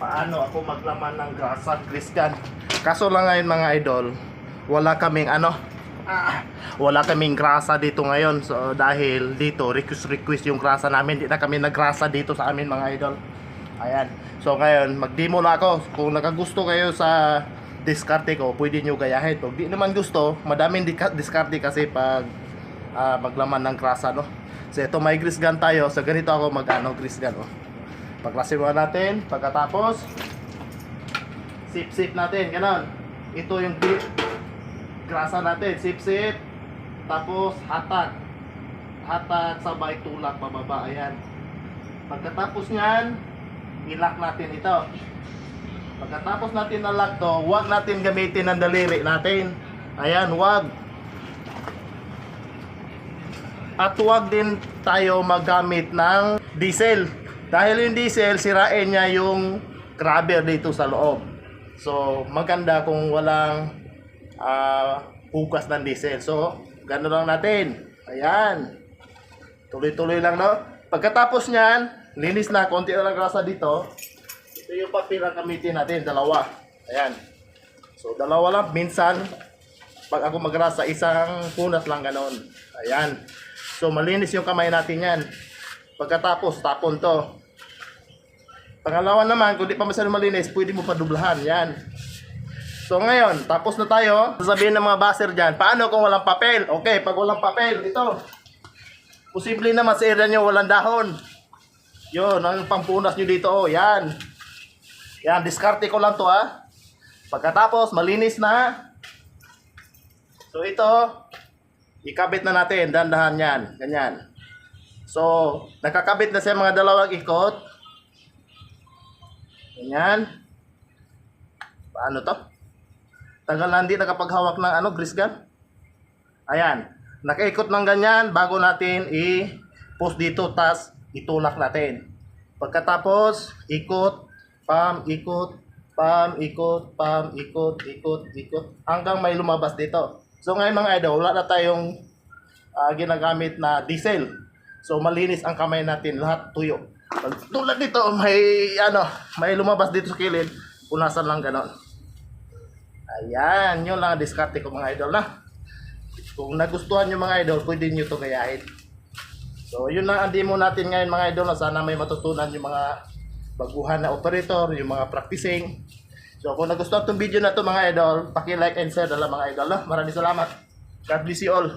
paano ako maglaman ng grasa Christian. Kaso lang ngayon mga idol, wala kaming wala kaming grasa dito ngayon. So dahil dito request yung grasa namin, di na kami naggrasa dito sa amin mga idol. Ayan. So ngayon mag-demo na ako. Kung nakagusto kayo sa diskarte ko, pwede nyo gayahin. Kung di naman gusto, madaming diskarte kasi pag maglaman ng grasa, no. So ito may grease gun tayo. So ganito ako grease gun, oh. Paklasin mo natin, pagkatapos sip natin, ganon. Ito yung grasa natin, sip, tapos hatak sabay tulak pababa, ayan. Pagkatapos nyan, i-lock natin ito. Pagkatapos natin na-lock to, huwag natin gamitin ang daliri natin, ayan, huwag. At huwag din tayo magamit ng diesel. Dahil yung diesel, sirain niya yung grabber dito sa loob. So, maganda kung walang hugas ng diesel. So, gano'n lang natin. Ayan. Tuloy-tuloy lang, no? Pagkatapos niyan, linis na, konti na lang grasa dito. Ito yung papel ang gamitin natin, dalawa. Ayan. So, dalawa lang. Minsan, pag ako magrasa, isang punat lang gano'n. Ayan. So, malinis yung kamay natin yan. Pagkatapos, tapon to. Pangalawa naman, kung di pa masyadong malinis, pwede mo pa dublahan. Yan. So ngayon, tapos na tayo. Sasabihin ng mga baser dyan, paano kung walang papel? Okay, pag walang papel, ito. Posible naman sa area nyo walang dahon. Yun, ang pampunas nyo dito. Oh, yan. Yan, diskarte ko lang to, ha. Pagkatapos, malinis na. So ito, ikabit na natin. Dandahan yan. Ganyan. So, nakakabit na siya mga dalawang ikot. Ganyan. Paano to? Tagal na hindi nakapaghawak ng grease gun. Ayan. Nakaikot ng ganyan bago natin i-post dito, tas itulak natin. Pagkatapos, ikot, pam, ikot, pam, ikot, pam, ikot, ikot, ikot, hanggang may lumabas dito. So ngayon mga idol, wala na tayong ginagamit na diesel. So malinis ang kamay natin, lahat tuyo. Pag tulad dito, may lumabas dito sa kilid, punasan lang ganon. Ayan, yun lang ang diskarte ko mga idol na. Kung nagustuhan nyo mga idol, pwede nyo ito gayahin. So yun lang ang demo natin ngayon mga idol na. Sana may matutunan yung mga baguhan na operator, yung mga practicing. So kung nagustuhan itong video na ito mga idol, paki-like and share na lang mga idol na. Maraming salamat. God bless you all.